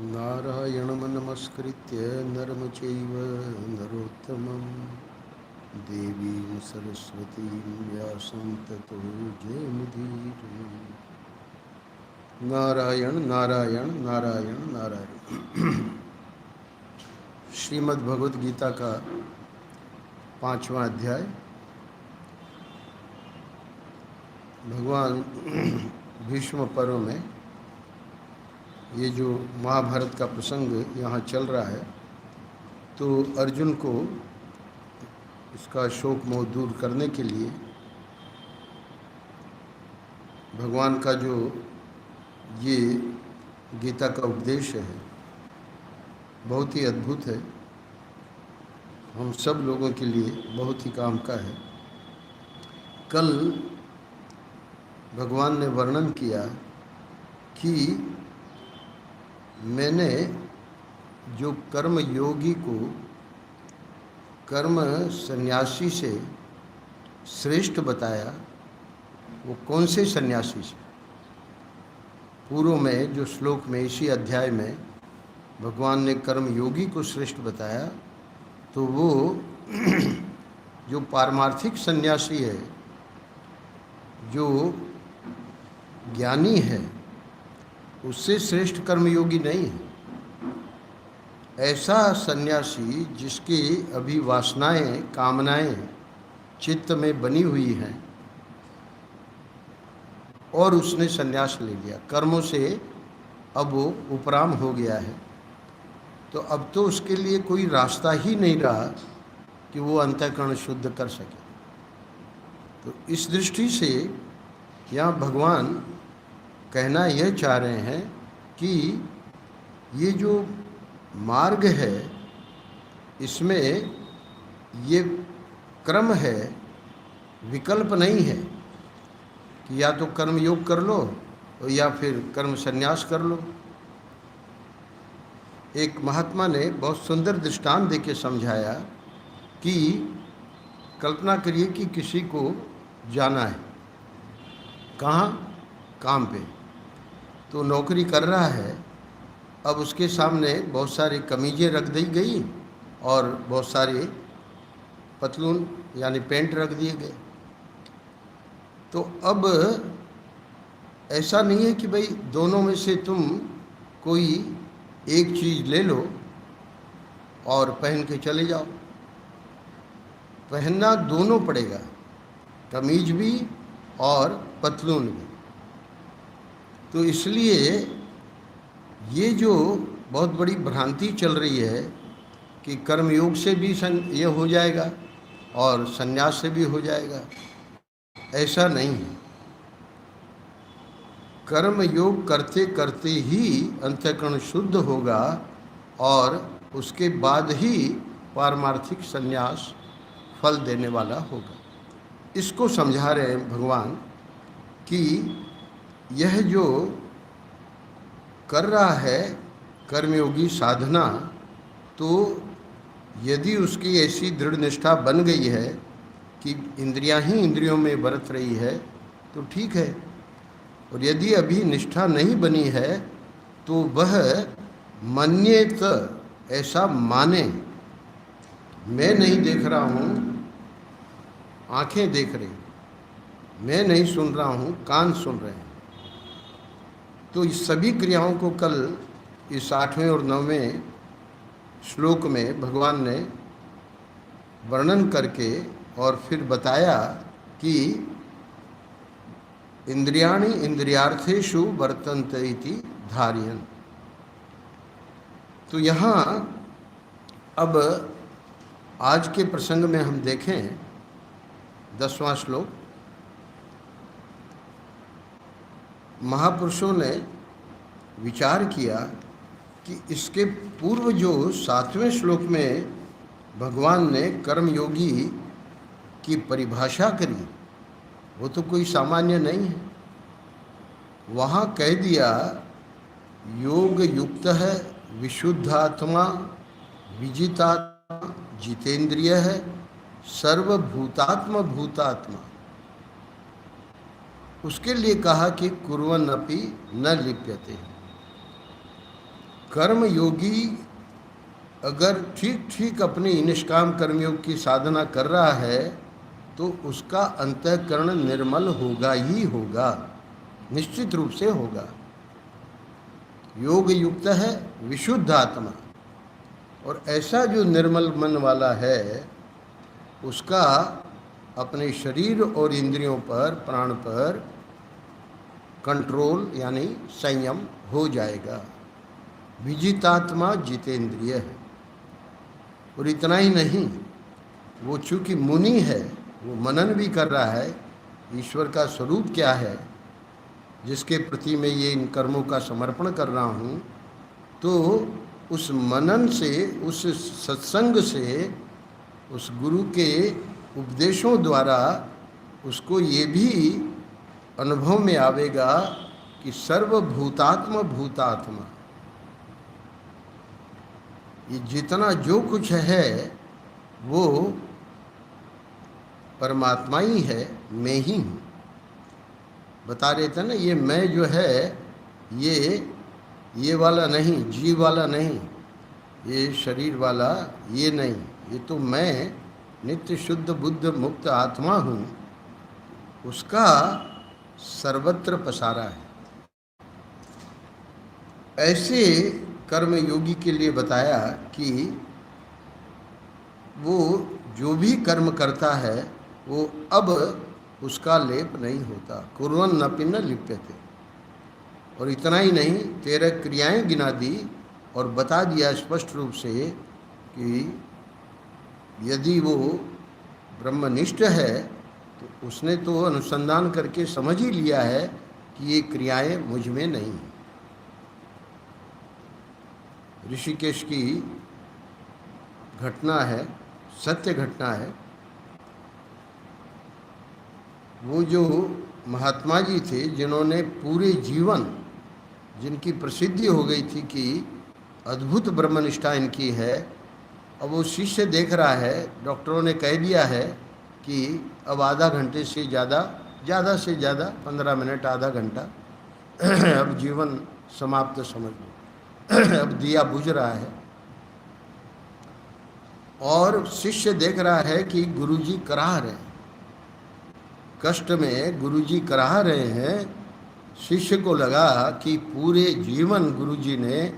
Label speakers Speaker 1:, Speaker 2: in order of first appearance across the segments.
Speaker 1: नारायणं नमस्कृत्य नरं चैव नरोत्तमं देवीं सरस्वतीं व्यासं ततो जयमुदीरये। नारायण नारायण नारायण नारायण। श्रीमद् भगवद गीता का 5वां अध्याय। भगवान भीष्म पर्व में ये जो महाभारत का प्रसंग यहाँ चल रहा है, तो अर्जुन को इसका शोक मोह दूर करने के लिए भगवान का जो ये गीता का उपदेश है बहुत ही अद्भुत है, हम सब लोगों के लिए बहुत ही काम का है। कल भगवान ने वर्णन किया कि मैंने जो कर्म योगी को कर्म सन्यासी से श्रेष्ठ बताया, वो कौन से सन्यासी से। पूर्व में जो श्लोक में इसी अध्याय में भगवान ने कर्म योगी को श्रेष्ठ बताया, तो वो जो पारमार्थिक सन्यासी है, जो ज्ञानी है, उससे श्रेष्ठ कर्मयोगी नहीं है। ऐसा सन्यासी जिसकी अभी वासनाएं कामनाएं चित्त में बनी हुई हैं और उसने सन्यास ले लिया, कर्मों से अब वो उपराम हो गया है, तो अब तो उसके लिए कोई रास्ता ही नहीं रहा कि वो अंतःकरण शुद्ध कर सके। तो इस दृष्टि से यहाँ भगवान कहना यह चाह रहे हैं कि ये जो मार्ग है, इसमें ये क्रम है, विकल्प नहीं है कि या तो कर्म योग कर लो या फिर कर्म संन्यास कर लो। एक महात्मा ने बहुत सुंदर दृष्टांत देके समझाया कि कल्पना करिए कि किसी को जाना है, कहाँ, काम पे, तो नौकरी कर रहा है। अब उसके सामने बहुत सारी कमीजें रख दी गई और बहुत सारे पतलून यानी पैंट रख दिए गए। तो अब ऐसा नहीं है कि भाई दोनों में से तुम कोई एक चीज़ ले लो और पहन के चले जाओ। पहनना दोनों पड़ेगा, कमीज भी और पतलून भी। तो इसलिए ये जो बहुत बड़ी भ्रांति चल रही है कि कर्मयोग से भी ये हो जाएगा और संन्यास से भी हो जाएगा, ऐसा नहीं है। कर्म योग करते करते ही अंतःकरण शुद्ध होगा और उसके बाद ही पारमार्थिक संन्यास फल देने वाला होगा। इसको समझा रहे हैं भगवान कि यह जो कर रहा है कर्मयोगी साधना, तो यदि उसकी ऐसी दृढ़ निष्ठा बन गई है कि इंद्रियां ही इंद्रियों में बरत रही है तो ठीक है, और यदि अभी निष्ठा नहीं बनी है तो वह मन्येत, ऐसा माने, मैं नहीं देख रहा हूँ, आंखें देख रही, मैं नहीं सुन रहा हूँ, कान सुन रहे हैं। तो इस सभी क्रियाओं को कल इस 8वें और 9वें श्लोक में भगवान ने वर्णन करके और फिर बताया कि इंद्रियाणि इंद्रियार्थेषु वर्तन्ते इति धारयन्। तो यहाँ अब आज के प्रसंग में हम देखें 10वां श्लोक। महापुरुषों ने विचार किया कि इसके पूर्व जो 7वें श्लोक में भगवान ने कर्मयोगी की परिभाषा करी, वो तो कोई सामान्य नहीं है। वहाँ कह दिया योग युक्त है, विशुद्धात्मा, विजितात्मा, जितेंद्रिय है, सर्वभूतात्म भूतात्मा। उसके लिए कहा कि कुर्वन् अपि न लिप्यते। कर्म योगी अगर ठीक ठीक अपनी निष्काम कर्मयोग की साधना कर रहा है तो उसका अंतःकरण निर्मल होगा ही होगा, निश्चित रूप से होगा। योग युक्त है विशुद्ध आत्मा, और ऐसा जो निर्मल मन वाला है उसका अपने शरीर और इंद्रियों पर, प्राण पर कंट्रोल यानी संयम हो जाएगा। विजितात्मा जितेंद्रिय है। और इतना ही नहीं, वो चूँकि मुनि है, वो मनन भी कर रहा है ईश्वर का स्वरूप क्या है, जिसके प्रति मैं ये इन कर्मों का समर्पण कर रहा हूँ। तो उस मनन से, उस सत्संग से, उस गुरु के उपदेशों द्वारा उसको ये भी अनुभव में आवेगा कि सर्वभूतात्म भूतात्मा, ये जितना जो कुछ है वो परमात्मा ही है, मैं ही हूँ। बता रहे थे ना, ये मैं जो है ये वाला नहीं, जीव वाला नहीं, ये शरीर वाला ये नहीं, ये तो मैं नित्य शुद्ध बुद्ध मुक्त आत्मा हूँ। उसका सर्वत्र पसारा है। ऐसे कर्म योगी के लिए बताया कि वो जो भी कर्म करता है वो अब उसका लेप नहीं होता। कुर्वन् नपि न लिप्यते। और इतना ही नहीं, 13 क्रियाएं गिना दी और बता दिया स्पष्ट रूप से कि यदि वो ब्रह्मनिष्ठ है तो उसने तो अनुसंधान करके समझ ही लिया है कि ये क्रियाएं मुझ में नहीं। ऋषिकेश की घटना है, सत्य घटना है। वो जो महात्मा जी थे जिन्होंने पूरे जीवन, जिनकी प्रसिद्धि हो गई थी कि अद्भुत ब्रह्मनिष्ठा इनकी है, अब वो शिष्य देख रहा है, डॉक्टरों ने कह दिया है कि अब आधा घंटे से ज़्यादा से ज़्यादा 15 मिनट, आधा घंटा अब जीवन समाप्त समझ लो। अब दिया बुझ रहा है और शिष्य देख रहा है कि गुरुजी कराह रहे हैं, कष्ट में गुरुजी कराह रहे हैं। शिष्य को लगा कि पूरे जीवन गुरुजी ने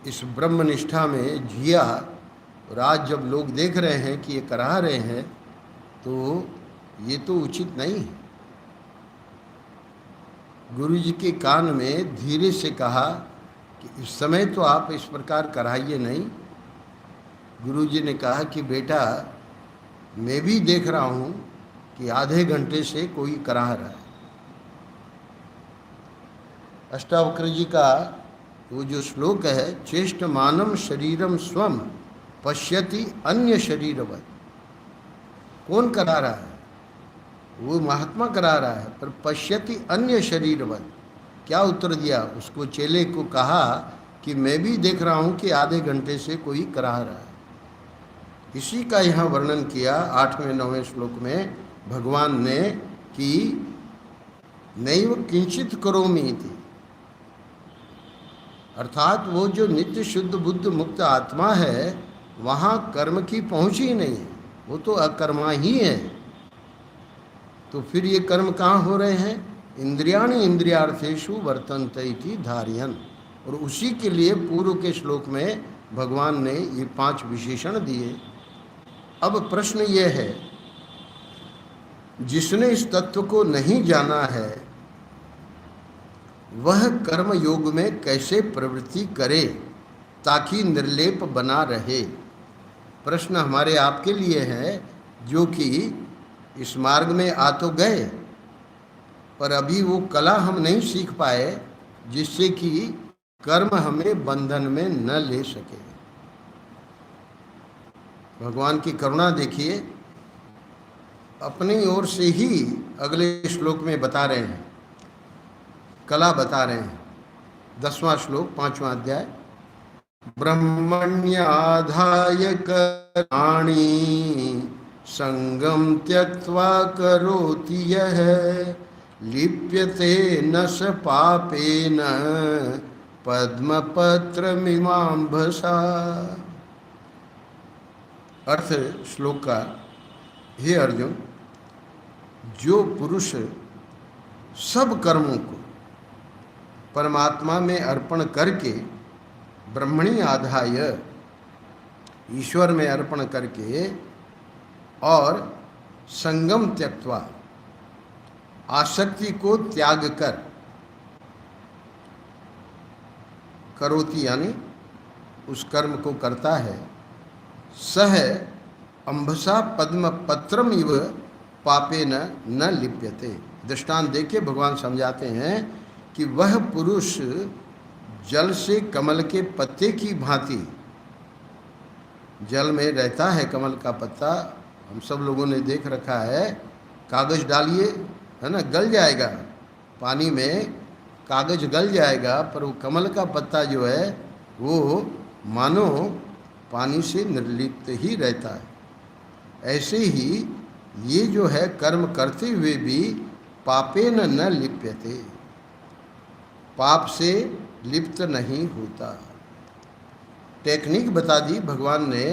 Speaker 1: इस ब्रह्मनिष्ठा में जिया, और आज जब लोग देख रहे हैं कि ये कराह रहे हैं तो ये तो उचित नहीं है। गुरुजी के कान में धीरे से कहा कि इस समय तो आप इस प्रकार कराइए नहीं। गुरुजी ने कहा कि बेटा, मैं भी देख रहा हूँ कि आधे घंटे से कोई कराह रहा है। अष्टावक्र जी का वो जो श्लोक है, चेष्टमानम शरीरम स्वम पश्यति अन्य शरीरवत्। कौन करा रहा है? वो महात्मा करा रहा है, पर पश्यति अन्य शरीरवत्। क्या उत्तर दिया? उसको चेले को कहा कि मैं भी देख रहा हूँ कि आधे घंटे से कोई करा रहा है। इसी का यहाँ वर्णन किया 8वें 9वें श्लोक में भगवान ने कि नैव किंचित करोमि इति, अर्थात वो जो नित्य शुद्ध बुद्ध मुक्त आत्मा है वहाँ कर्म की पहुँच ही नहीं है, वो तो अकर्मा ही है। तो फिर ये कर्म कहाँ हो रहे हैं? इंद्रियाणि इंद्रियार्थेषु वर्तन्ते इति धारयन्। और उसी के लिए पूर्व के श्लोक में भगवान ने ये 5 विशेषण दिए। अब प्रश्न ये है, जिसने इस तत्व को नहीं जाना है वह कर्म योग में कैसे प्रवृत्ति करे ताकि निर्लेप बना रहे? प्रश्न हमारे आपके लिए है जो कि इस मार्ग में आ तो गए पर अभी वो कला हम नहीं सीख पाए जिससे कि कर्म हमें बंधन में न ले सके। भगवान की करुणा देखिए, अपनी ओर से ही अगले श्लोक में बता रहे हैं, कला बता रहे हैं। 10वां श्लोक 5वां अध्याय, ब्रह्मण्याधाय कर्माणि संगम त्यक्त्वा करोति यः लिप्यते न स पापेन पद्मपत्रमिमाम्भसा। अर्थ श्लोक का, हे अर्जुन, जो पुरुष सब कर्मों को परमात्मा में अर्पण करके, ब्रह्मणि आधाय, ईश्वर में अर्पण करके, और संगम त्यक्त्वा, आसक्ति को त्याग कर, करोति यानी उस कर्म को करता है, सह अंभसा पद्म पत्रम इव पापेन न लिप्यते। दृष्टांत देके भगवान समझाते हैं कि वह पुरुष जल से कमल के पत्ते की भांति, जल में रहता है कमल का पत्ता, हम सब लोगों ने देख रखा है, कागज डालिए है ना, गल जाएगा, पानी में कागज गल जाएगा, पर वो कमल का पत्ता जो है वो मानो पानी से निर्लिप्त ही रहता है। ऐसे ही ये जो है कर्म करते हुए भी पापेन न लिप्यते, पाप से लिप्त नहीं होता। टेक्निक बता दी भगवान ने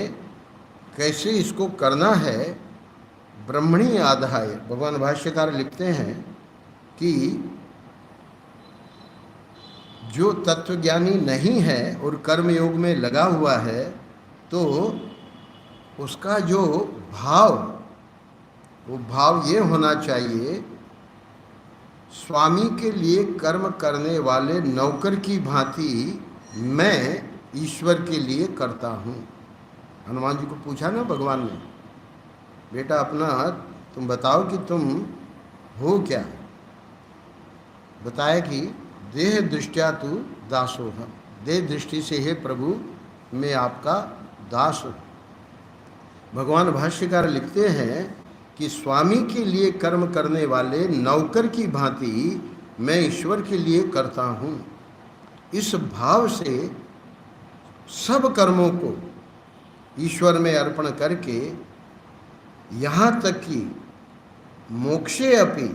Speaker 1: कैसे इसको करना है। ब्रह्मणी आधाय, भगवान भाष्यकार लिखते हैं कि जो तत्वज्ञानी नहीं है और कर्मयोग में लगा हुआ है, तो उसका जो भाव, वो भाव ये होना चाहिए, स्वामी के लिए कर्म करने वाले नौकर की भांति मैं ईश्वर के लिए करता हूँ। हनुमान जी को पूछा ना भगवान ने, बेटा अपना तुम बताओ कि तुम हो क्या। बताया कि देह दृष्टिया तू दासोहम, देह दृष्टि से हे प्रभु मैं आपका दास हूँ। भगवान भाष्यकार लिखते हैं कि स्वामी के लिए कर्म करने वाले नौकर की भांति मैं ईश्वर के लिए करता हूँ। इस भाव से सब कर्मों को ईश्वर में अर्पण करके, यहाँ तक कि मोक्षे अपि,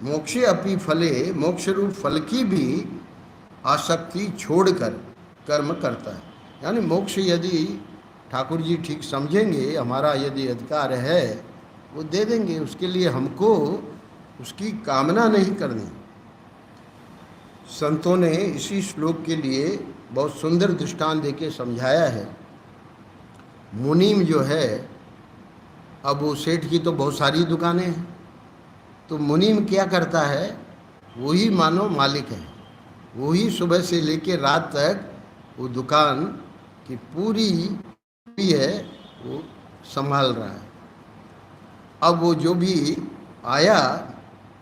Speaker 1: मोक्षे अपि फले, मोक्ष रूप फल की भी आसक्ति छोड़कर कर्म करता है। यानी मोक्ष यदि ठाकुर जी ठीक समझेंगे, हमारा यदि अधिकार है, वो दे देंगे, उसके लिए हमको उसकी कामना नहीं करनी। संतों ने इसी श्लोक के लिए बहुत सुंदर दृष्टांत देके समझाया है। मुनीम जो है, अब वो सेठ की तो बहुत सारी दुकानें हैं, तो मुनीम क्या करता है, वही मानो मालिक है, वही सुबह से लेकर रात तक वो दुकान की पूरी है वो संभाल रहा है। अब वो जो भी आया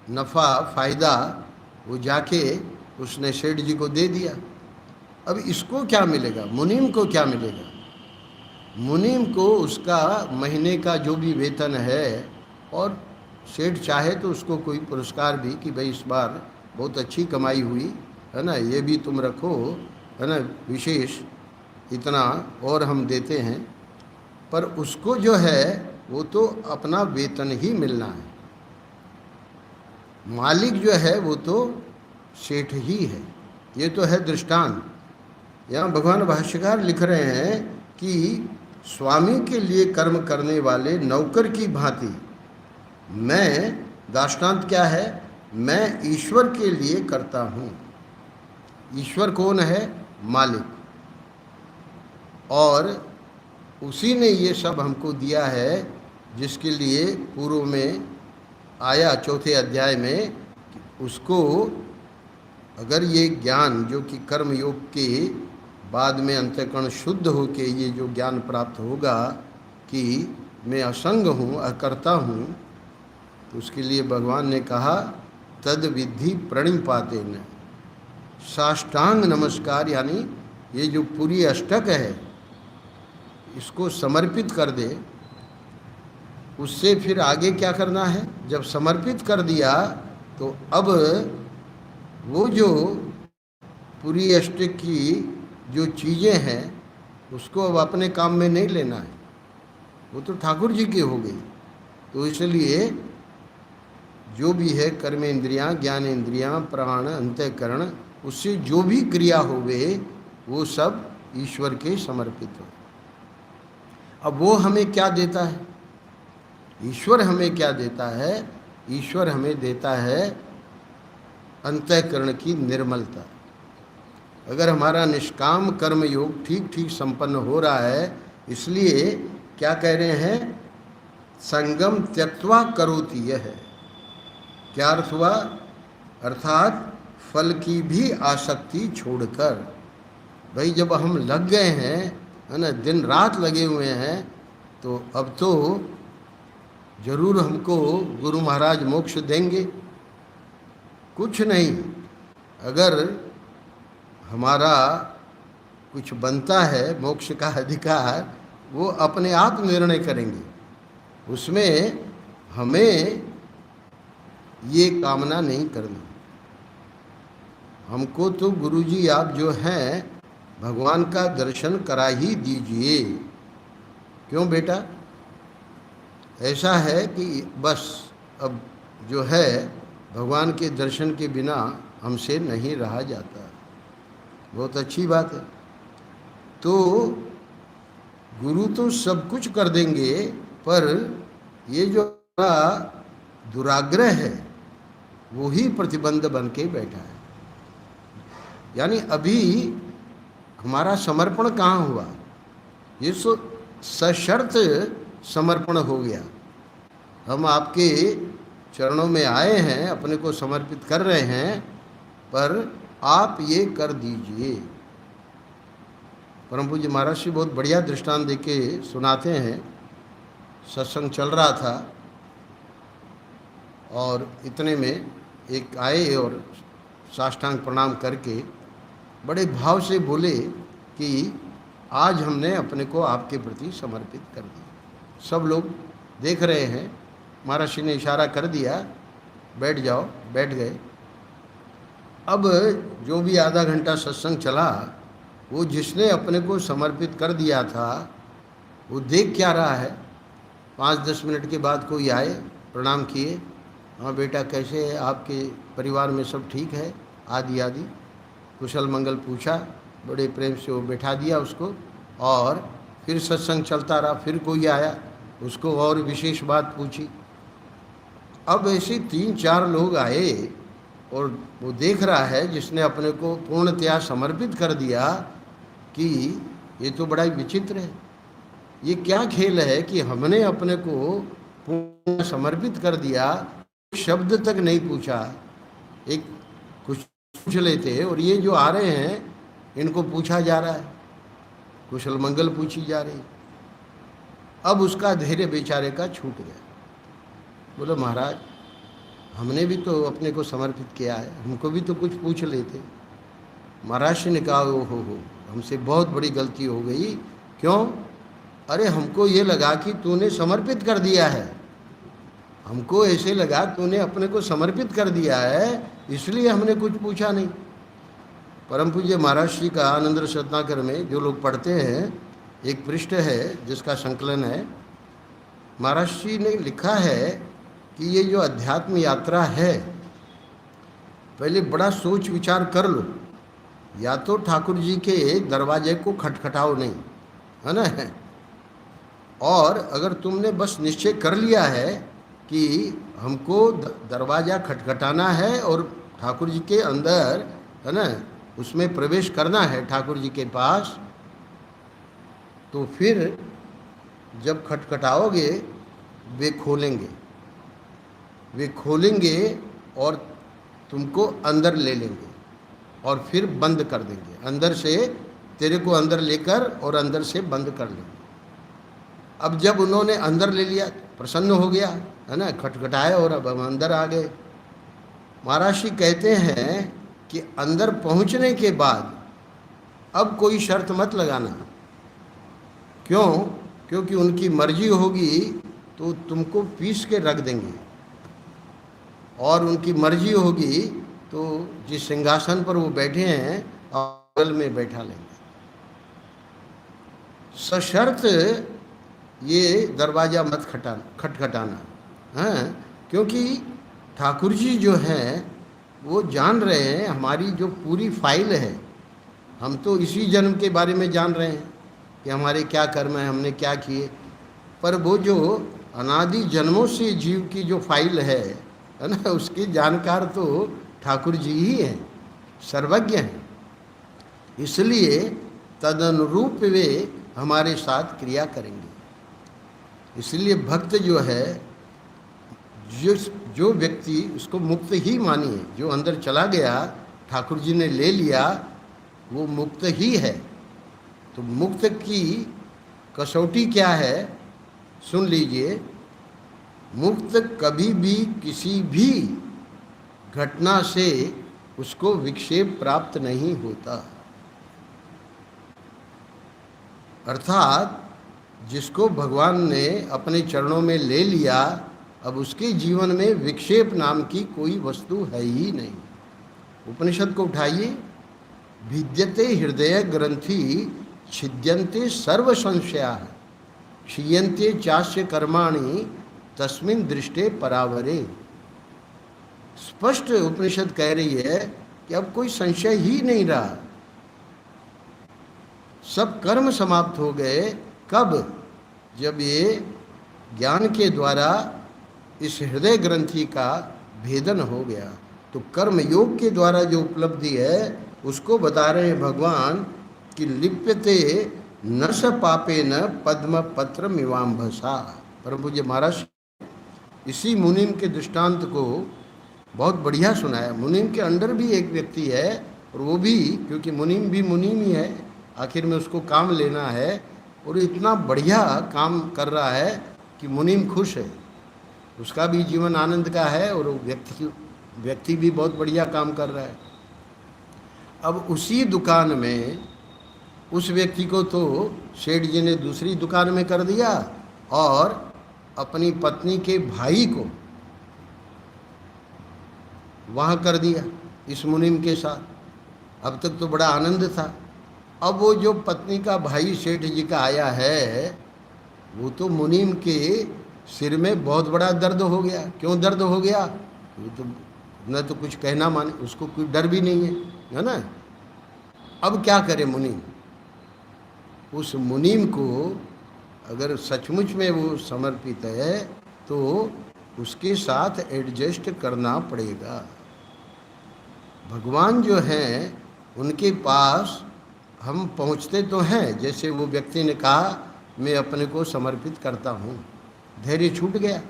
Speaker 1: नफ़ा फ़ायदा, वो जाके उसने सेठ जी को दे दिया। अब इसको क्या मिलेगा, मुनीम को क्या मिलेगा? मुनीम को उसका महीने का जो भी वेतन है, और सेठ चाहे तो उसको कोई पुरस्कार भी कि भाई इस बार बहुत अच्छी कमाई हुई है ना, ये भी तुम रखो है ना, विशेष इतना और हम देते हैं। पर उसको जो है वो तो अपना वेतन ही मिलना है। मालिक जो है वो तो सेठ ही है। ये तो है दृष्टांत। यहाँ भगवान भाष्यकार लिख रहे हैं कि स्वामी के लिए कर्म करने वाले नौकर की भांति मैं, दृष्टांत क्या है, मैं ईश्वर के लिए करता हूँ। ईश्वर कौन है? मालिक। और उसी ने ये सब हमको दिया है, जिसके लिए पूर्व में आया चौथे अध्याय में, उसको अगर ये ज्ञान जो कि कर्म योग के बाद में अंतःकरण शुद्ध होके ये जो ज्ञान प्राप्त होगा कि मैं असंग हूँ, अकर्ता हूँ, तो उसके लिए भगवान ने कहा तद विधि प्रणिपातेन, साष्टांग नमस्कार, यानी ये जो पूरी अष्टक है इसको समर्पित कर दे। उससे फिर आगे क्या करना है? जब समर्पित कर दिया तो अब वो जो पूरी अष्टक की जो चीज़ें हैं उसको अब अपने काम में नहीं लेना है, वो तो ठाकुर जी की हो गई। तो इसलिए जो भी है कर्मेंद्रियां, ज्ञानेंद्रियां, प्राण, अंतःकरण, उससे जो भी क्रिया होवे वो सब ईश्वर के समर्पित हो। अब वो हमें क्या देता है? ईश्वर हमें क्या देता है? ईश्वर हमें देता है अंतःकरण की निर्मलता। अगर हमारा निष्काम कर्म योग ठीक ठीक संपन्न हो रहा है, इसलिए क्या कह रहे हैं? संगम त्यक्त्वा करोति। यह है क्या अर्थ हुआ? अर्थात फल की भी आसक्ति छोड़कर। भाई जब हम लग गए हैं, है ना, दिन रात लगे हुए हैं, तो अब तो जरूर हमको गुरु महाराज मोक्ष देंगे। कुछ नहीं, अगर हमारा कुछ बनता है मोक्ष का अधिकार, वो अपने आप निर्णय करेंगे। उसमें हमें ये कामना नहीं करनी। हमको तो गुरुजी आप जो हैं भगवान का दर्शन करा ही दीजिए। क्यों बेटा? ऐसा है कि बस अब जो है भगवान के दर्शन के बिना हमसे नहीं रहा जाता। बहुत अच्छी बात है। तो गुरु तो सब कुछ कर देंगे, पर ये जो दुराग्रह है वो ही प्रतिबंध बन के बैठा है। यानी अभी हमारा समर्पण कहाँ हुआ? ये सशर्त समर्पण हो गया। हम आपके चरणों में आए हैं, अपने को समर्पित कर रहे हैं, पर आप ये कर दीजिए। परम पूज्य महाराज श्री बहुत बढ़िया दृष्टांत देके सुनाते हैं। सत्संग चल रहा था और इतने में एक आए और साष्टांग प्रणाम करके बड़े भाव से बोले कि आज हमने अपने को आपके प्रति समर्पित कर दिया। सब लोग देख रहे हैं, महाराज श्री ने इशारा कर दिया, बैठ जाओ। बैठ गए। अब जो भी आधा घंटा सत्संग चला, वो जिसने अपने को समर्पित कर दिया था वो देख क्या रहा है? 5-10 मिनट के बाद कोई आए, प्रणाम किए, हाँ बेटा कैसे है, आपके परिवार में सब ठीक है, आदि आदि कुशल मंगल पूछा। बड़े प्रेम से वो बैठा दिया उसको, और फिर सत्संग चलता रहा। फिर कोई आया, उसको और विशेष बात पूछी। अब ऐसे 3-4 लोग आए और वो देख रहा है जिसने अपने को पूर्णतया समर्पित कर दिया कि ये तो बड़ा ही विचित्र है। ये क्या खेल है कि हमने अपने को पूर्ण समर्पित कर दिया, शब्द तक नहीं पूछा, एक कुछ पूछ लेते, और ये जो आ रहे हैं इनको पूछा जा रहा है, कुशल मंगल पूछी जा रही। अब उसका धैर्य बेचारे का छूट गया। बोलो महाराज हमने भी तो अपने को समर्पित किया है, हमको भी तो कुछ पूछ लेते। महाराज ने कहा हो हमसे बहुत बड़ी गलती हो गई। क्यों? अरे हमको ये लगा कि तूने समर्पित कर दिया है, हमको ऐसे लगा तूने अपने को समर्पित कर दिया है, इसलिए हमने कुछ पूछा नहीं। परम पूज्य महाराज श्री का आनंद रस रत्नाकर में जो लोग पढ़ते हैं, एक पृष्ठ है जिसका संकलन है। महाराज श्री ने लिखा है कि ये जो अध्यात्म यात्रा है, पहले बड़ा सोच विचार कर लो। या तो ठाकुर जी के दरवाजे को खटखटाओ नहीं, है ना, और अगर तुमने बस निश्चय कर लिया है कि हमको दरवाज़ा खटखटाना है और ठाकुर जी के अंदर, है ना, उसमें प्रवेश करना है ठाकुर जी के पास, तो फिर जब खटखटाओगे वे खोलेंगे और तुमको अंदर ले लेंगे और फिर बंद कर देंगे। अंदर से तेरे को अंदर लेकर और अंदर से बंद कर लेंगे। अब जब उन्होंने अंदर ले लिया, प्रसन्न हो गया, है ना, खटखटाया और अब हम अंदर आ गए। महाराज जी कहते हैं कि अंदर पहुंचने के बाद अब कोई शर्त मत लगाना। क्यों? क्योंकि उनकी मर्जी होगी तो तुमको पीस के रख देंगे, और उनकी मर्जी होगी तो जिस सिंहासन पर वो बैठे हैं बगल में बैठा लेंगे। सशर्त ये दरवाज़ा मत खटखटाना, हाँ, क्योंकि ठाकुर जी जो हैं वो जान रहे हैं हमारी जो पूरी फाइल है। हम तो इसी जन्म के बारे में जान रहे हैं कि हमारे क्या कर्म है, हमने क्या किए, पर वो जो अनादि जन्मों से जीव की जो फाइल है ना, उसके जानकार तो ठाकुर जी ही हैं, सर्वज्ञ हैं। इसलिए तदनुरूप वे हमारे साथ क्रिया करेंगे। इसलिए भक्त जो है, जो व्यक्ति, उसको मुक्त ही मानिए, जो अंदर चला गया ठाकुर जी ने ले लिया, वो मुक्त ही है। तो मुक्त की कसौटी क्या है, सुन लीजिए। मुक्त कभी भी किसी भी घटना से उसको विक्षेप प्राप्त नहीं होता। अर्थात जिसको भगवान ने अपने चरणों में ले लिया, अब उसके जीवन में विक्षेप नाम की कोई वस्तु है ही नहीं। उपनिषद को उठाइए, भिद्यते हृदय ग्रंथि छिद्यन्ते सर्व संशया क्षीयन्ते चास्य कर्माणि तस्मिन् दृष्टे परावरे। स्पष्ट उपनिषद कह रही है कि अब कोई संशय ही नहीं रहा, सब कर्म समाप्त हो गए। कब? जब ये ज्ञान के द्वारा इस हृदय ग्रंथि का भेदन हो गया। तो कर्म योग के द्वारा जो उपलब्धि है उसको बता रहे हैं भगवान कि लिप्यते न स पापे न पद्म पत्र मिवाम्भसा। परम पूज्य महाराज इसी मुनिम के दृष्टांत को बहुत बढ़िया सुनाया। मुनिम के अंडर भी एक व्यक्ति है, और वो भी, क्योंकि मुनिम भी मुनिम ही है, आखिर में उसको काम लेना है, और इतना बढ़िया काम कर रहा है कि मुनिम खुश है, उसका भी जीवन आनंद का है, और व्यक्ति भी बहुत बढ़िया काम कर रहा है। अब उसी दुकान में उस व्यक्ति को तो सेठ जी ने दूसरी दुकान में कर दिया, और अपनी पत्नी के भाई को वहाँ कर दिया इस मुनिम के साथ। अब तक तो बड़ा आनंद था। अब वो जो पत्नी का भाई सेठ जी का आया है, वो तो मुनिम के सिर में बहुत बड़ा दर्द हो गया। क्यों दर्द हो गया? वो तो न तो कुछ कहना माने, उसको कोई डर भी नहीं है ना। अब क्या करे मुनिम? उस मुनिम को अगर सचमुच में वो समर्पित है तो उसके साथ एडजस्ट करना पड़ेगा। भगवान जो हैं उनके पास हम पहुँचते तो हैं, जैसे वो व्यक्ति ने कहा मैं अपने को समर्पित करता हूँ, धैर्य छूट गया।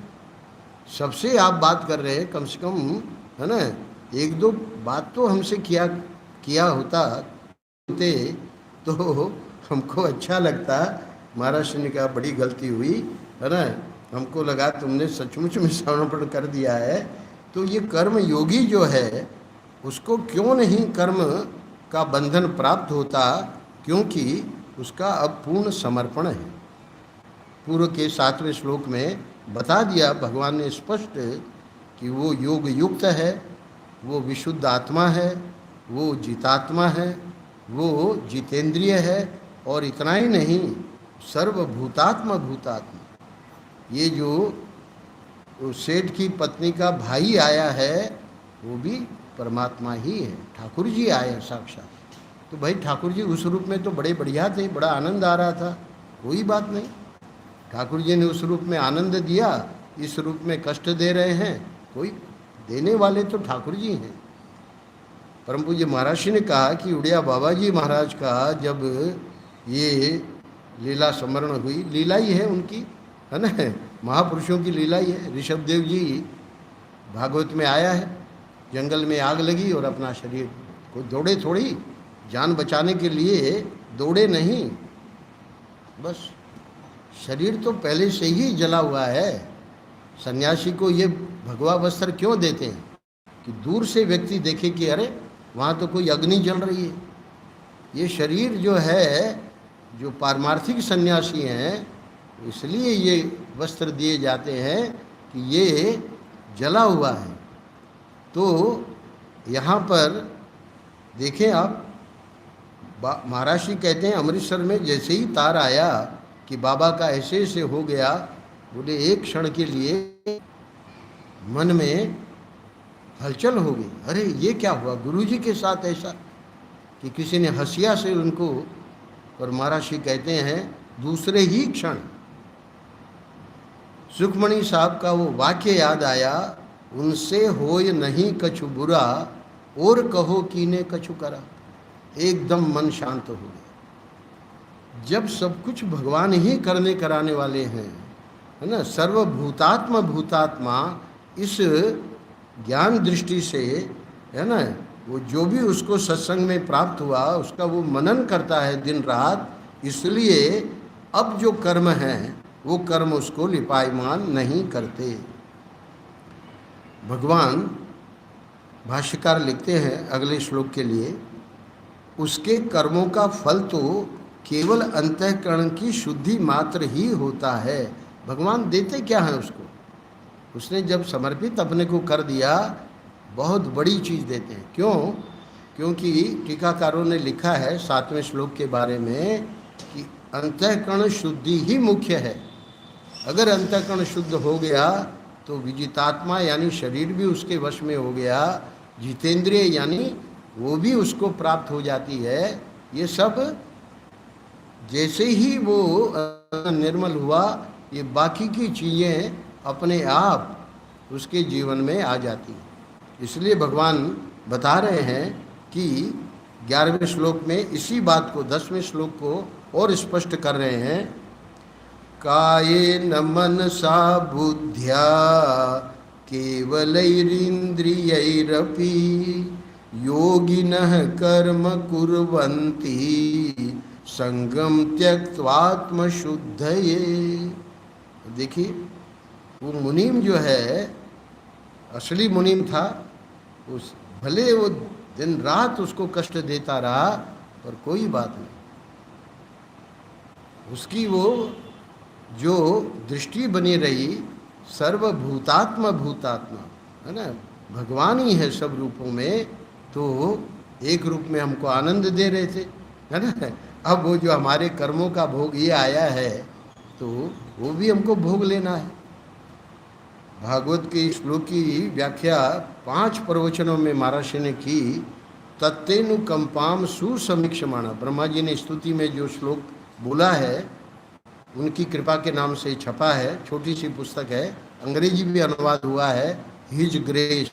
Speaker 1: सबसे आप बात कर रहे हैं, कम से कम है ना, एक दो बात तो हमसे किया होता तो हमको अच्छा लगता। महाराज ने कहा बड़ी गलती हुई है ना, हमको लगा तुमने सचमुच में समर्पण कर दिया है। तो ये कर्म योगी जो है उसको क्यों नहीं कर्म का बंधन प्राप्त होता? क्योंकि उसका अब पूर्ण समर्पण है। पूर्व के 7वें श्लोक में बता दिया भगवान ने स्पष्ट कि वो योग युक्त है, वो विशुद्ध आत्मा है, वो जितात्मा है, वो जितेंद्रिय है, और इतना ही नहीं सर्वभूतात्मा भूतात्मा। ये जो सेठ की पत्नी का भाई आया है वो भी परमात्मा ही है, ठाकुर जी आए साक्षात। तो भाई ठाकुर जी उस रूप में तो बड़े बढ़िया थे, बड़ा आनंद आ रहा था, कोई बात नहीं। ठाकुर जी ने उस रूप में आनंद दिया, इस रूप में कष्ट दे रहे हैं, कोई देने वाले तो ठाकुर जी हैं। परम पूज्य महाराज ने कहा कि उड़िया बाबा जी महाराज का जब ये लीला स्मरण हुई, लीला ही है उनकी, है ना, महापुरुषों की लीला ही है। ऋषभदेव जी भागवत में आया है, जंगल में आग लगी और अपना शरीर को दौड़े, थोड़ी जान बचाने के लिए दौड़े नहीं, बस शरीर तो पहले से ही जला हुआ है। सन्यासी को ये भगवा वस्त्र क्यों देते हैं कि दूर से व्यक्ति देखे कि अरे वहाँ तो कोई अग्नि जल रही है। ये शरीर जो है, जो पारमार्थिक सन्यासी हैं, इसलिए ये वस्त्र दिए जाते हैं कि ये जला हुआ है। तो यहाँ पर देखें आप, महाराज जी कहते हैं अमृतसर में जैसे ही तार आया कि बाबा का ऐसे ऐसे हो गया, बोले एक क्षण के लिए मन में हलचल हो गई, अरे ये क्या हुआ गुरुजी के साथ ऐसा, कि किसी ने हंसिया से उनको, और महाराज जी कहते हैं दूसरे ही क्षण सुखमणि साहब का वो वाक्य याद आया, उनसे होय नहीं कछु बुरा और कहो कीने कछु करा। एकदम मन शांत हो गया। जब सब कुछ भगवान ही करने कराने वाले हैं, है ना, सर्वभूतात्मा भूतात्मा, इस ज्ञान दृष्टि से, है ना, वो जो भी उसको सत्संग में प्राप्त हुआ उसका वो मनन करता है दिन रात, इसलिए अब जो कर्म हैं वो कर्म उसको लिपायमान नहीं करते। भगवान भाष्यकार लिखते हैं अगले श्लोक के लिए, उसके कर्मों का फल तो केवल अंतःकरण की शुद्धि मात्र ही होता है। भगवान देते क्या है उसको, उसने जब समर्पित अपने को कर दिया, बहुत बड़ी चीज़ देते हैं। क्यों? क्योंकि टीकाकारों ने लिखा है 7वें श्लोक के बारे में कि अंतःकरण शुद्धि ही मुख्य है। अगर अंतःकरण शुद्ध हो गया तो विजितात्मा यानी शरीर भी उसके वश में हो गया, जितेंद्रिय यानी वो भी उसको प्राप्त हो जाती है। ये सब जैसे ही वो निर्मल हुआ, ये बाकी की चीज़ें अपने आप उसके जीवन में आ जाती हैं। इसलिए भगवान बता रहे हैं कि 11वें श्लोक में इसी बात को 10वें श्लोक को और स्पष्ट कर रहे हैं, कायेन मनसा बुद्ध्या केवलैरिन्द्रियैरपि योगिनः कर्म कुर्वन्ति संगम त्यक्त्वात्मशुद्धये। देखिए वो मुनीम जो है, असली मुनीम था, उस भले वो दिन रात उसको कष्ट देता रहा पर कोई बात नहीं, उसकी वो जो दृष्टि बनी रही सर्वभूतात्मा भूतात्मा, है ना, भगवान ही है सब रूपों में। तो एक रूप में हमको आनंद दे रहे थे, है ना, अब वो जो हमारे कर्मों का भोग ये आया है तो वो भी हमको भोग लेना है। भागवत के श्लोक की व्याख्या 5 प्रवचनों में महाराज ने की। तत्तेनुकंपाम सुसमीक्षमाणा, ब्रह्मा जी ने स्तुति में जो श्लोक बोला है उनकी कृपा के नाम से छपा है, छोटी सी पुस्तक है, अंग्रेजी भी अनुवाद हुआ है, हिज ग्रेस।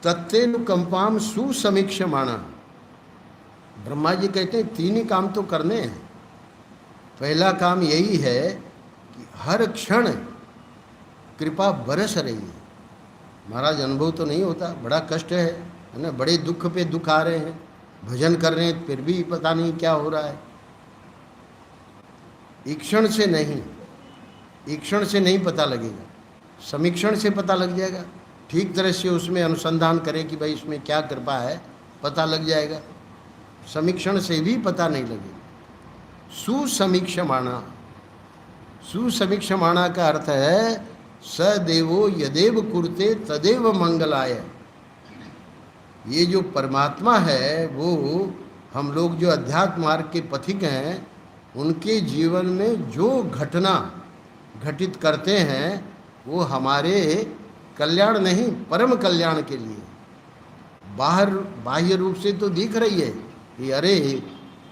Speaker 1: तत्तेनुकंपाम सुसमीक्षमाणा, ब्रह्मा जी कहते हैं 3 ही काम तो करने हैं। पहला काम यही है कि हर क्षण कृपा बरस रही है। महाराज अनुभव तो नहीं होता, बड़ा कष्ट है ना, बड़े दुख पे दुख आ रहे हैं, भजन कर रहे हैं फिर भी पता नहीं क्या हो रहा है। ईक्षण से नहीं, ईक्षण से नहीं पता लगेगा, समीक्षण से पता लग जाएगा। ठीक तरह से उसमें अनुसंधान करें कि भाई इसमें क्या कृपा है, पता लग जाएगा। समीक्षण से भी पता नहीं लगेगा। सुसमीक्षमाणा, सुसमीक्षमाणा का अर्थ है सदेवो यदेव कुरुते तदेव मंगलाय। ये जो परमात्मा है वो हम लोग जो अध्यात्म मार्ग के पथिक हैं उनके जीवन में जो घटना घटित करते हैं वो हमारे कल्याण नहीं, परम कल्याण के लिए। बाह्य रूप से तो दिख रही है कि अरे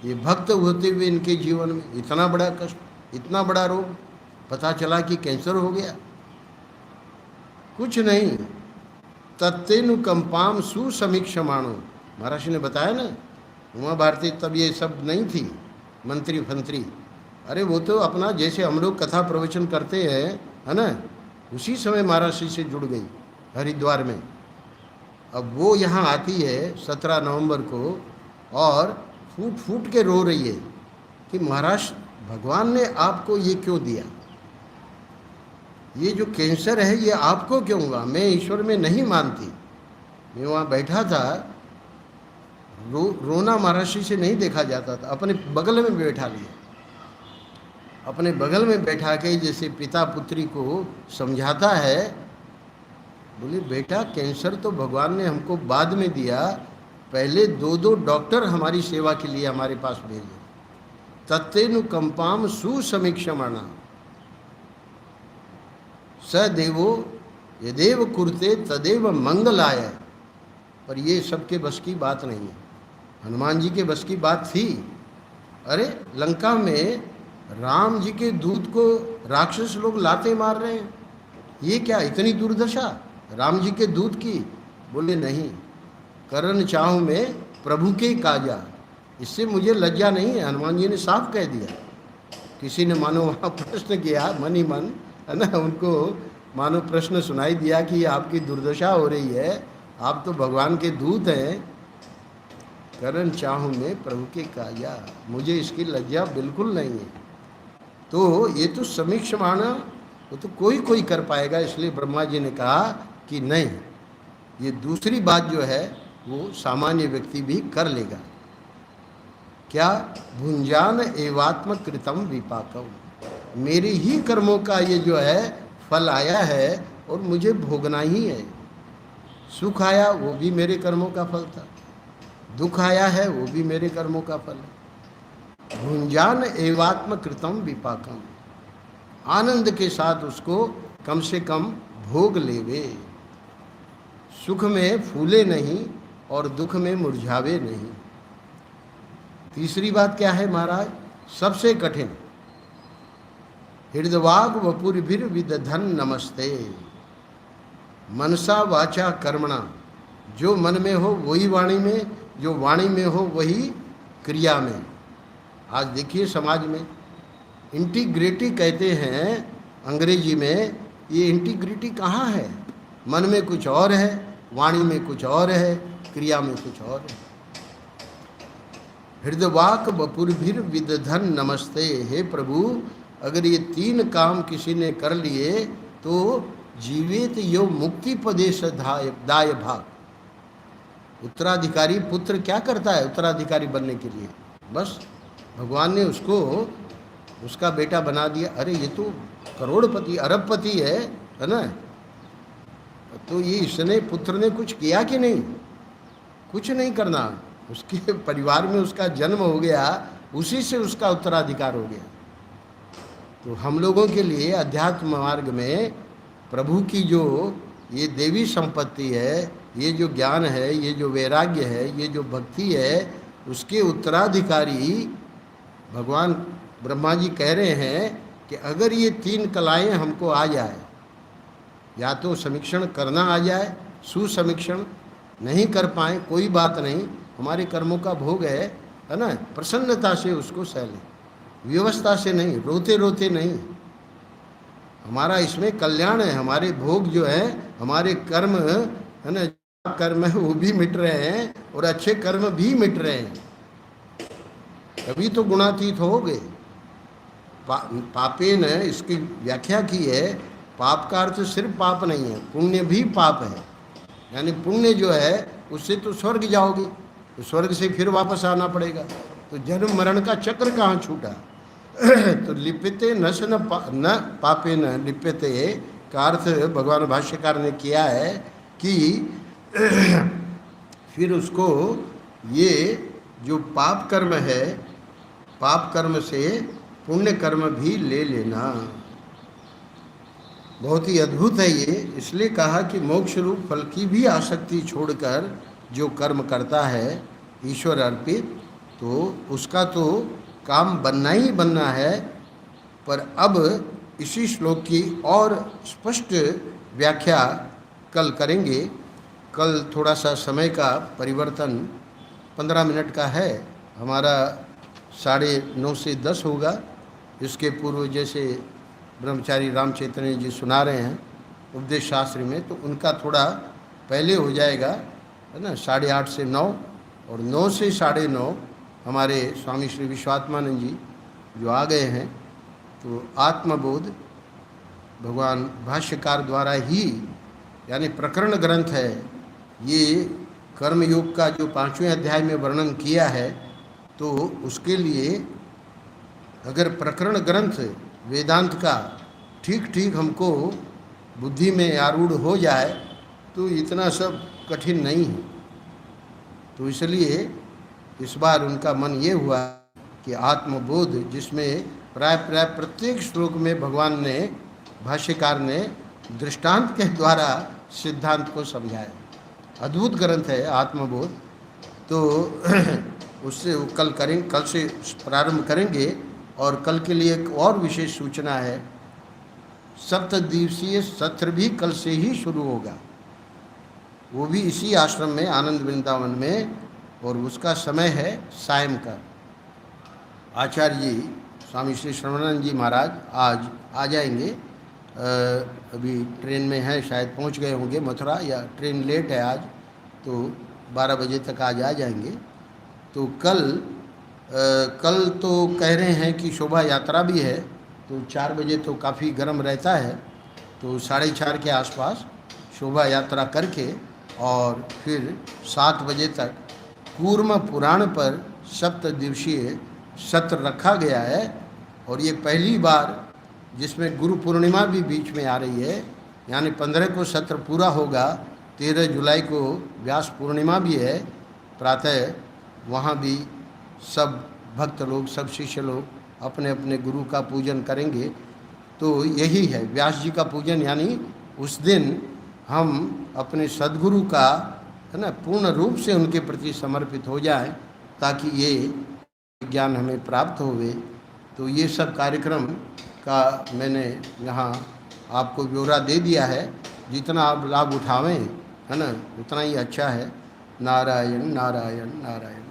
Speaker 1: ये भक्त होते हुए इनके जीवन में इतना बड़ा कष्ट, इतना बड़ा रोग, पता चला कि कैंसर हो गया, कुछ नहीं। तत्तेनुकंपाम सुसमीक्षमाणो, महाराज ने बताया ना, उमा भारती तब ये सब नहीं थी मंत्री फंत्री, अरे वो तो अपना जैसे हम लोग कथा प्रवचन करते हैं, है ना, उसी समय महाराज से जुड़ गई हरिद्वार में। अब वो यहाँ आती है 17 नवंबर को और फूट फूट के रो रही है कि महाराज भगवान ने आपको ये क्यों दिया, ये जो कैंसर है ये आपको क्यों हुआ, मैं ईश्वर में नहीं मानती। मैं वहाँ बैठा था, रोना महाराज से नहीं देखा जाता था, अपने बगल में बैठा लिया, अपने बगल में बैठा के जैसे पिता पुत्री को समझाता है, बोले बेटा कैंसर तो भगवान ने हमको बाद में दिया, पहले 2 डॉक्टर हमारी सेवा के लिए हमारे पास भेजे। तत्तेनुकंपाम सुसमीक्षमाणा, सदेवो यदेव कुरते तदेव मंगलाय। पर ये सबके बस की बात नहीं है। हनुमान जी के बस की बात थी। अरे लंका में राम जी के दूत को राक्षस लोग लाते मार रहे हैं, ये क्या इतनी दुर्दशा राम जी के दूत की? बोले नहीं, करण चाहूँ मैं प्रभु के काजा, इससे मुझे लज्जा नहीं है। हनुमान जी ने साफ कह दिया। किसी ने मानो वहाँ प्रश्न किया मन ही मन, है ना, उनको मानो प्रश्न सुनाई दिया कि आपकी दुर्दशा हो रही है, आप तो भगवान के दूत हैं। करण चाहूँ मैं प्रभु के काजा, मुझे इसकी लज्जा बिल्कुल नहीं है। तो ये तो समीक्ष माना, वो तो कोई कोई कर पाएगा। इसलिए ब्रह्मा जी ने कहा कि नहीं, ये दूसरी बात जो है वो सामान्य व्यक्ति भी कर लेगा। क्या? भुंजान एवात्म कृतम विपाकम, मेरे ही कर्मों का ये जो है फल आया है और मुझे भोगना ही है। सुख आया वो भी मेरे कर्मों का फल था, दुख आया है वो भी मेरे कर्मों का फल है। भुंजान एवात्म कृतम विपाकम, आनंद के साथ उसको कम से कम भोग लेवे। सुख में फूले नहीं और दुख में मुरझावे नहीं। तीसरी बात क्या है महाराज? सबसे कठिन, हृदवाग वपुरभिर विदधन नमस्ते, मनसा वाचा कर्मणा, जो मन में हो वही वाणी में, जो वाणी में हो वही क्रिया में। आज देखिए समाज में इंटीग्रिटी कहते हैं अंग्रेजी में, ये इंटीग्रिटी कहाँ है? मन में कुछ और है, वाणी में कुछ और है, क्रिया में कुछ और है। हृदवाक वपुरभिर विदधन नमस्ते, हे प्रभु अगर ये तीन काम किसी ने कर लिए तो जीवित यो मुक्ति पदेश दाय भाग। उत्तराधिकारी पुत्र क्या करता है उत्तराधिकारी बनने के लिए? बस भगवान ने उसको उसका बेटा बना दिया। अरे ये तो करोड़पति अरबपति है ना, तो ये इसने पुत्र ने कुछ किया कि नहीं? कुछ नहीं करना, उसके परिवार में उसका जन्म हो गया, उसी से उसका उत्तराधिकार हो गया। तो हम लोगों के लिए अध्यात्म मार्ग में प्रभु की जो ये देवी संपत्ति है, ये जो ज्ञान है, ये जो वैराग्य है, ये जो भक्ति है, उसके उत्तराधिकारी भगवान ब्रह्मा जी कह रहे हैं कि अगर ये तीन कलाएं हमको आ जाए, या तो समीक्षण करना आ जाए, सुसमीक्षण नहीं कर पाए कोई बात नहीं, हमारे कर्मों का भोग है ना, प्रसन्नता से उसको सह लें, व्यवस्था से नहीं, रोते रोते नहीं। हमारा इसमें कल्याण है, हमारे भोग जो है, हमारे कर्म है ना, कर्म है वो भी मिट रहे हैं और अच्छे कर्म भी मिट रहे हैं, तभी तो गुणातीत हो गए। पापे ने इसकी व्याख्या की है, पाप का अर्थ सिर्फ पाप नहीं है, पुण्य भी पाप है। यानी पुण्य जो है उससे तो स्वर्ग जाओगे, तो स्वर्ग से फिर वापस आना पड़ेगा, तो जन्म मरण का चक्र कहाँ छूटा। तो लिप्यते न पापे न लिप्यते का अर्थ भगवान भाष्यकार ने किया है कि फिर उसको ये जो पाप कर्म है, पाप कर्म से पुण्य कर्म भी ले लेना। बहुत ही अद्भुत है ये, इसलिए कहा कि मोक्ष रूप फल की भी आसक्ति छोड़कर जो कर्म करता है ईश्वर अर्पित, तो उसका तो काम बनना ही बनना है। पर अब इसी श्लोक की और स्पष्ट व्याख्या कल करेंगे। कल थोड़ा सा समय का परिवर्तन 15 मिनट का है, हमारा 9:30 से 10 होगा। इसके पूर्व जैसे ब्रह्मचारी राम चैतन्य जी सुना रहे हैं उपदेश शास्त्र में, तो उनका थोड़ा पहले हो जाएगा, है ना, 8:30 से 9, और 9 से 9:30 हमारे स्वामी श्री विश्वात्मानंद जी जो आ गए हैं। तो आत्मबोध भगवान भाष्यकार द्वारा ही, यानी प्रकरण ग्रंथ है ये, कर्मयोग का जो 5वें अध्याय में वर्णन किया है, तो उसके लिए अगर प्रकरण ग्रंथ वेदांत का ठीक ठीक हमको बुद्धि में आरूढ़ हो जाए तो इतना सब कठिन नहीं है। तो इसलिए इस बार उनका मन ये हुआ कि आत्मबोध, जिसमें प्राय प्रत्येक श्लोक में भगवान ने, भाष्यकार ने दृष्टांत के द्वारा सिद्धांत को समझाया। अद्भुत ग्रंथ है आत्मबोध। तो उससे कल से प्रारंभ करेंगे। और कल के लिए एक और विशेष सूचना है, 7 दिवसीय सत्र भी कल से ही शुरू होगा, वो भी इसी आश्रम में आनंद वृंदावन में, और उसका समय है सायं का। आचार्य जी स्वामी श्री श्रवणानंद जी महाराज आज आ जाएंगे। अभी ट्रेन में हैं, शायद पहुंच गए होंगे मथुरा, या ट्रेन लेट है आज, तो 12 बजे तक आज आ जाएंगे। तो कल तो कह रहे हैं कि शोभा यात्रा भी है, तो 4 बजे तो काफ़ी गर्म रहता है, तो 4:30 के आसपास शोभा यात्रा करके और फिर 7 बजे तक कूर्म पुराण पर 7 दिवसीय सत्र रखा गया है। और ये पहली बार जिसमें गुरु पूर्णिमा भी बीच में आ रही है, यानी 15 को सत्र पूरा होगा, 13 जुलाई को व्यास पूर्णिमा भी है प्रातः, वहाँ भी सब भक्त लोग, सब शिष्य लोग अपने अपने गुरु का पूजन करेंगे। तो यही है व्यास जी का पूजन, यानी उस दिन हम अपने सद्गुरु का, है ना, पूर्ण रूप से उनके प्रति समर्पित हो जाएं, ताकि ये ज्ञान हमें प्राप्त होवे। तो ये सब कार्यक्रम का मैंने यहाँ आपको ब्यौरा दे दिया है। जितना आप लाभ उठावें, है ना, उतना ही अच्छा है। नारायण नारायण नारायण।